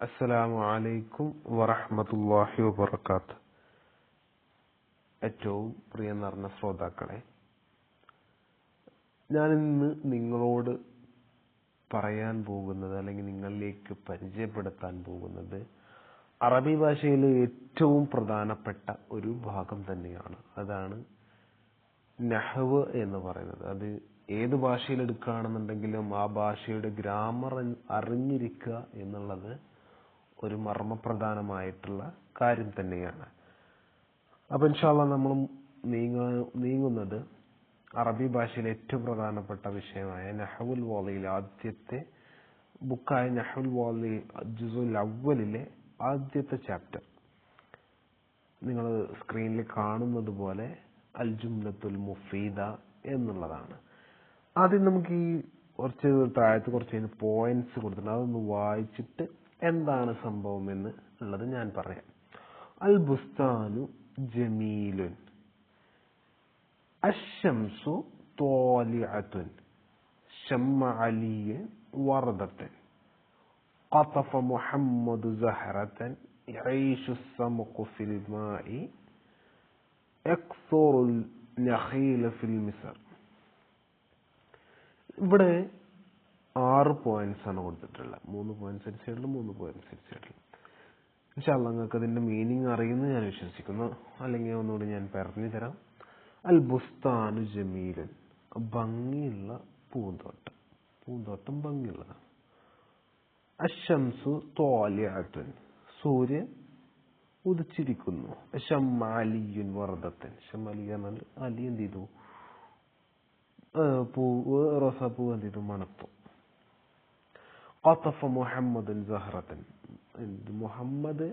അസ്സലാമു അലൈക്കും വറഹ്മത്തുള്ളാഹി വബറകാത്ത്. ഏറ്റവും പ്രിയ നിറഞ്ഞ ശ്രോതാക്കളെ, ഞാനിന്ന് നിങ്ങളോട് പറയാൻ പോകുന്നത് അല്ലെങ്കിൽ നിങ്ങളിലേക്ക് പരിചയപ്പെടുത്താൻ പോകുന്നത് അറബി ഭാഷയിലെ ഏറ്റവും പ്രധാനപ്പെട്ട ഒരു ഭാഗം തന്നെയാണ്. അതാണ് നഹ്വ് എന്ന് പറയുന്നത്. അത് ഏത് ഭാഷയിൽ എടുക്കുകയാണെന്നുണ്ടെങ്കിലും ആ ഭാഷയുടെ ഗ്രാമർ അറിഞ്ഞിരിക്കുക എന്നുള്ളത് ഒരു മർമ്മപ്രധാനമായിട്ടുള്ള കാര്യം തന്നെയാണ്. അപ്പോൾ ഇൻഷാ അല്ലാഹ് നമ്മൾ നീങ്ങുന്നത് അറബി ഭാഷയിലെ ഏറ്റവും പ്രധാനപ്പെട്ട വിഷയമായ നഹ്വുൽ വാളിയിലെ ആദ്യത്തെ ബുക്കായ നഹ്വുൽ വാളി ജുസുൽ അവ്വലിലെ ആദ്യത്തെ ചാപ്റ്റർ, നിങ്ങൾ സ്ക്രീനിൽ കാണുന്നത് പോലെ അൽ ജുംലത്തുൽ മുഫീദ എന്നുള്ളതാണ്. ആദ്യം നമുക്ക് ഈ താഴത്ത് കുറച്ച് പോയിന്റ്സ് കൊടുത്തിട്ടുണ്ട്, അതൊന്ന് വായിച്ചിട്ട് എന്താണ് സംഭവം എന്ന് ഉള്ളത് ഞാൻ പറയാം. അൽ ബുസ്താനു ജമീലുൻ, അശ്ശംസു ത്വാലിഅത്തുൻ, ശമ്മ അലിയൻ വറദത്തൻ, ഖതഫ മുഹമ്മദു സഹറത്തൻ, യഈശു സമഖു ഫിൽ മാഇ, യക്സുറുൽ നഖീല ഫിൽ മിസ്ർ. ഇവിടെ 6 പോയിന്റ്സ് ആണ് കൊടുത്തിട്ടുള്ളത്. 3 പോയിന്റ്സ് ഒരു സൈഡിൽ, 3 പോയിന്റ്സ് ഒരു സൈഡിൽ. ഇൻഷാ അല്ലാഹ് നിങ്ങൾക്ക് അതിന്റെ മീനിങ് അറിയുമെന്ന് ഞാൻ വിശ്വസിക്കുന്നു. അല്ലെങ്കിൽ ഒന്നുകൂടി ഞാൻ പറഞ്ഞു തരാം. അൽ ബുസ്താനു ജമീലൻ, ഭംഗിയുള്ള പൂന്തോട്ടം. പൂന്തോട്ടം ഭംഗിയുള്ളതാണ്. അശ്ശംസു ത്വാലിഅത്തുൻ, സൂര്യൻ ഉദിച്ചിരിക്കുന്നു. ശമ്മ അലിയുൻ വറദത്തൻ, ശമ്മ അലി എന്നാൽ അലി എന്ത് ചെയ്തു? പൂവ്, റോസാപ്പൂവ് എന്ത് ചെയ്തു? മണത്തു. ഖതഫ മുഹമ്മദുൻ സഹറത്തൻ, മുഹമ്മദ്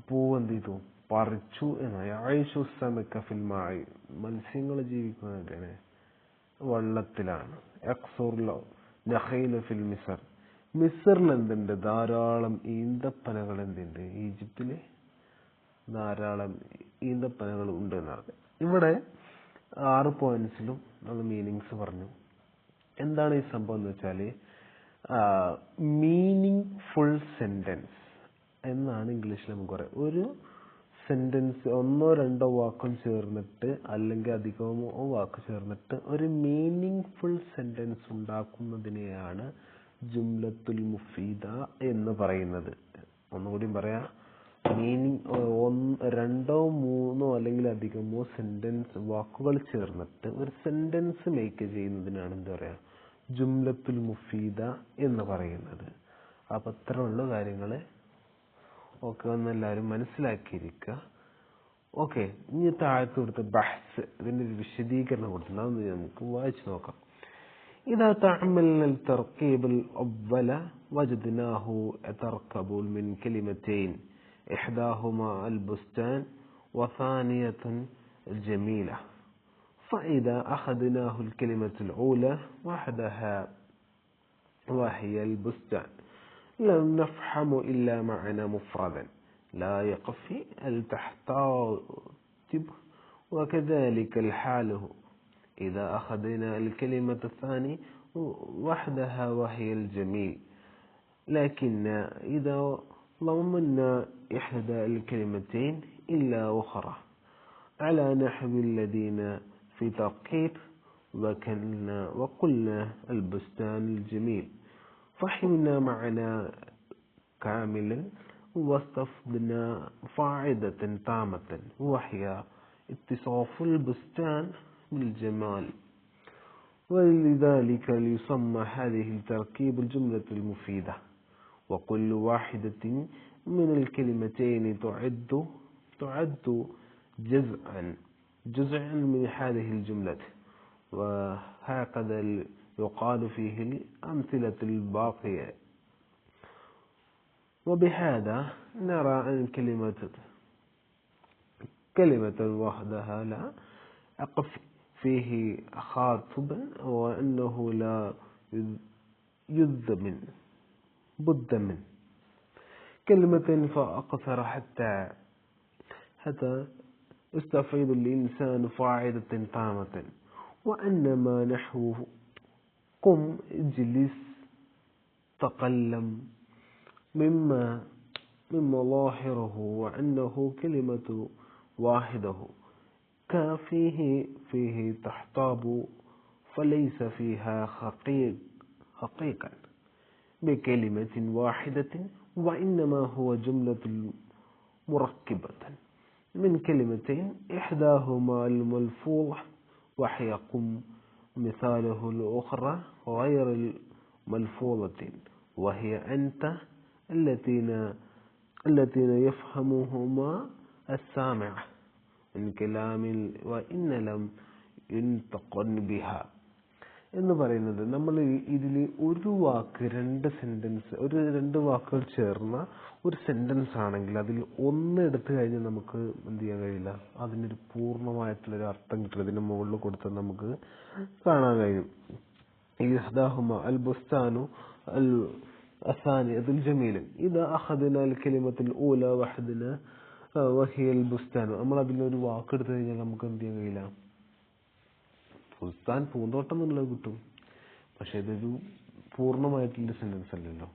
പൂവ് എന്ത് ചെയ്തു? പറിച്ചു എന്നാണ്. യഈശു സമഖ ഫിൽ മാഇ, മത്സ്യങ്ങൾ ജീവിക്കുന്നത് വെള്ളത്തിലാണ്. യക്സുറുൽ നഖീല ഫിൽ മിസ്ർ, മിസ്റിൽ എന്തുണ്ട്? ധാരാളം ഈന്തപ്പനകൾ എന്തുണ്ട്? ഈജിപ്തില് ധാരാളം ഈന്തപ്പനകൾ ഉണ്ട് എന്നാണ്. ഇവിടെ 6 പോയിന്റ്സിലും നമ്മൾ മീനിങ്സ് പറഞ്ഞു. എന്താണ് ഈ സംഭവം എന്ന് വെച്ചാൽ മീനിങ് ഫുൾ സെന്റൻസ് എന്നാണ് ഇംഗ്ലീഷിൽ നമുക്ക് പറയാം. ഒരു സെന്റൻസ് 1 or 2 വാക്കും ചേർന്നിട്ട് അല്ലെങ്കിൽ അധികമോ വാക്ക് ചേർന്നിട്ട് ഒരു മീനിങ് ഫുൾ സെന്റൻസ് ഉണ്ടാക്കുന്നതിനെയാണ് ജുംലത്തുൽ മുഫീദ എന്ന് പറയുന്നത്. ഒന്നുകൂടി പറയാം, മീനിങ് 2 or 3 അല്ലെങ്കിൽ അധികമോ സെന്റൻസ് വാക്കുകൾ ചേർന്നിട്ട് ഒരു സെന്റൻസ് മേക്ക് ചെയ്യുന്നതിനാണ് എന്താ പറയാ? ജുംലത്തുൽ മുഫീദ എന്ന് പറയുന്നത്. അപ്പൊ അത്രയുള്ള കാര്യങ്ങള് ഓക്കെ ഒന്ന് എല്ലാവരും മനസ്സിലാക്കിയിരിക്കുക. ഓക്കെ, ഇനി താഴത്ത് കൊടുത്ത ബഹ്സ്, ഇതിന്റെ ഒരു വിശദീകരണം കൊടുത്തിട്ടുണ്ട്, അതൊന്ന് നമുക്ക് വായിച്ചു നോക്കാം. إذا تعملنا التركيب الأول وجدناه يتركب من كلمتين إحداهما البستان وثانية الجميلة، فإذا أخذناه الكلمة الأولى وحدها وهي البستان لم نفهم إلا معنى مفردا لا يكفي التحتاطب، وكذلك الحال إذا أخذنا الكلمة الثانية وحدها وهي الجميل، لكن إذا ضمنا إحدى الكلمتين إلا أخرى على نحو الذين في تركيب وقلنا البستان الجميل، فهمنا معنى كاملا واستفدنا فائدة تامة وهي اتصاف البستان بالجمال، ولذلك يسمى هذه التركيب الجملة المفيدة. وكل واحدة من الكلمتين تعد جزءا من هذه الجملة، وهكذا يقال فيه الأمثلة الباقية. وبهذا نرى أن كلمة وحدها لا أقف فيه خاطبا، وأنه لا بد من كلمة فأقصر حتى يستفيد الإنسان فائدة تامة، وأنما نحو قم اجلس تقلم مما ظاهره وأنه كلمة واحدة فيه تحتاب فليس فيها حقيقة بكلمة واحدة وإنما هو جملة مركبة من كلمتين إحداهما الملفوظ وهي قم مثاله الأخرى غير الملفوظة وهي أنت التين يفهمهما السامع من كلام وإن لم ينطق بها എന്ന് പറയുന്നത് നമ്മൾ ഇതിൽ ഒരു വാക്ക് രണ്ട് വാക്കുകൾ ചേർന്ന ഒരു സെന്റൻസ് ആണെങ്കിൽ അതിൽ ഒന്ന് എടുത്തു കഴിഞ്ഞാൽ നമുക്ക് എന്ത് ചെയ്യാൻ കഴിയില്ല, അതിനൊരു പൂർണ്ണമായിട്ടുള്ളൊരു അർത്ഥം കിട്ടില്ല. ഇതിന് മുകളിൽ കൊടുത്താൽ നമുക്ക് കാണാൻ കഴിയും. ഇഹ്ദാഹുമ അൽ ബുസ്താനു അൽ അസാനി അതുൽ ജമീലൻ ഇദാ അഖദ്ന അൽ കലിമത്തുൽ ഊല വഹദ്ന വഹിയൽ ബുസ്താനു. നമ്മൾ അതിലൊരു വാക്ക് എടുത്തു കഴിഞ്ഞാൽ നമുക്ക് എന്ത് ചെയ്യാൻ കഴിയില്ല, ബുസ്താൻ പൂന്തോട്ടം എന്നുള്ളത് കിട്ടും. പക്ഷെ ഇതൊരു പൂർണ്ണമായിട്ടുള്ള സെന്റൻസ് അല്ലല്ലോ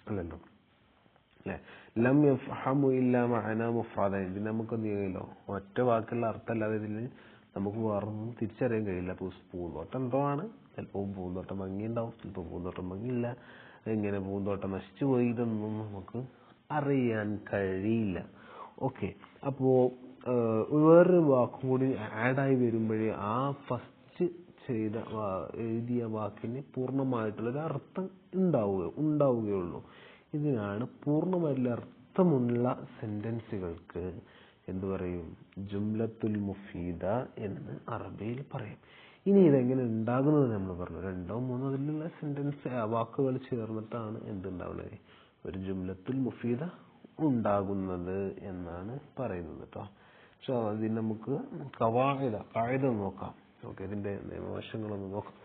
അല്ലേ. ലം യഫ്ഹമു ഇല്ലാ മഅനാ മുഫ്രദ. ഇതിന് നമുക്ക് എന്ത് ചെയ്യില്ലോ, ഒറ്റ വാക്കുള്ള അർത്ഥമല്ലാതെ ഇതിന് നമുക്ക് വേറൊന്നും തിരിച്ചറിയാൻ കഴിയില്ല. പൂന്തോട്ടം എന്തോ ആണ്, ചിലപ്പോൾ പൂന്തോട്ടം ഭംഗിയുണ്ടാവും, ചിലപ്പോൾ പൂന്തോട്ടം ഭംഗിയില്ല, എങ്ങനെ പൂന്തോട്ടം നശിച്ചു പോയി ഇതൊന്നും നമുക്ക് അറിയാൻ കഴിയില്ല. ഓക്കെ, അപ്പോൾ വേറൊരു വാക്കും കൂടി ആഡായി വരുമ്പോഴേ ആ ഫസ്റ്റ് എഴുതിയ വാക്കിന് പൂർണ്ണമായിട്ടുള്ളൊരു അർത്ഥം ഉണ്ടാവുകയുള്ളൂ. ഇതിനാണ് പൂർണ്ണമായിട്ടുള്ള അർത്ഥമുള്ള സെന്റൻസുകൾക്ക് എന്ത് പറയും, ജുംലത്തുൽ മുഫീദ എന്ന് അറബിയിൽ പറയും. ഇനി ഇതെങ്ങനെ ഉണ്ടാകുന്നത് നമ്മൾ പറഞ്ഞു, രണ്ടോ മൂന്നോ അതിലുള്ള സെന്റൻസ് വാക്കുകൾ ചേർന്നിട്ടാണ് എന്തുണ്ടാവുന്നത്, ഒരു ജുംലത്തുൽ മുഫീദ ഉണ്ടാകുന്നത് എന്നാണ് പറയുന്നത് കേട്ടോ. പക്ഷെ അതിന് നമുക്ക് കായിദ നോക്കാം. ഓക്കെ, ഇതിന്റെ നിയമവശങ്ങളൊന്ന് നോക്കാം.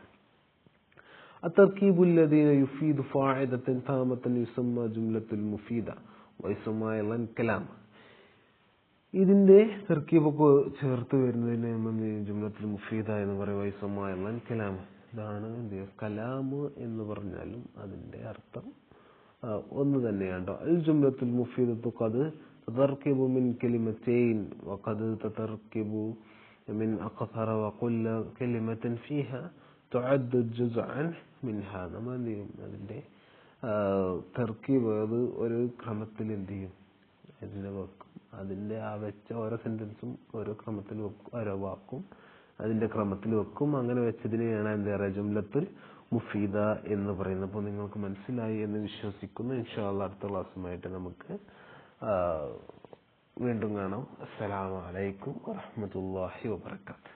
التركيب الذي يفيد فاعدة تامة يسمى جملة المفيدة ويسمى أيضا كلام. ഇതിന്റെ തർക്കീബൊക്കെ ചേർത്ത് വരുന്നതിന് നമ്മൾ ജുംലത്തുൽ മുഫീദ എന്ന് പറയും, വൈസമ്മ അയ്ളൻ കലാം. ഇതാണ് കലാം എന്ന് പറഞ്ഞാലും അതിന്റെ അർത്ഥം ഒന്ന് തന്നെയാണ്. അൽ ജുംലത്തുൽ മുഫീദത്തു ഖദ് തതർക്കിബു മിൻ കലിമതൈൻ വഖദ് തതർക്കിബു മിൻ അക്സറ വകുല്ല കലിമതൻ ഫീഹ തുഅദ്ദു ജുസ്അൻ മിൻഹാ. നമ്മൾ എന്ത് ചെയ്യും, അതിന്റെ തർക്കീബ് അത് ഒരു ക്രമത്തിൽ എന്ത് ചെയ്യും, അതിനെ വെക്കും. അതിന്റെ ആ വെച്ച ഓരോ സെന്റൻസും ഓരോ ക്രമത്തിൽ വെക്കും, ഓരോ വാക്കും അതിന്റെ ക്രമത്തിൽ വെക്കും. അങ്ങനെ വെച്ചതിനെയാണ് എന്താ പറയുക, ജുംലത്തുൽ മുഫീദ എന്ന് പറയുന്നത്. അപ്പോൾ നിങ്ങൾക്ക് മനസ്സിലായി എന്ന് വിശ്വസിക്കുന്നു. ഇൻഷാ അല്ലാഹ് അടുത്ത ക്ലാസ്സുമായിട്ട് നമുക്ക് വീണ്ടും കാണാം. അസ്സലാമു അലൈക്കും വറഹ്മത്തുള്ളാഹി വബറകാതുഹു.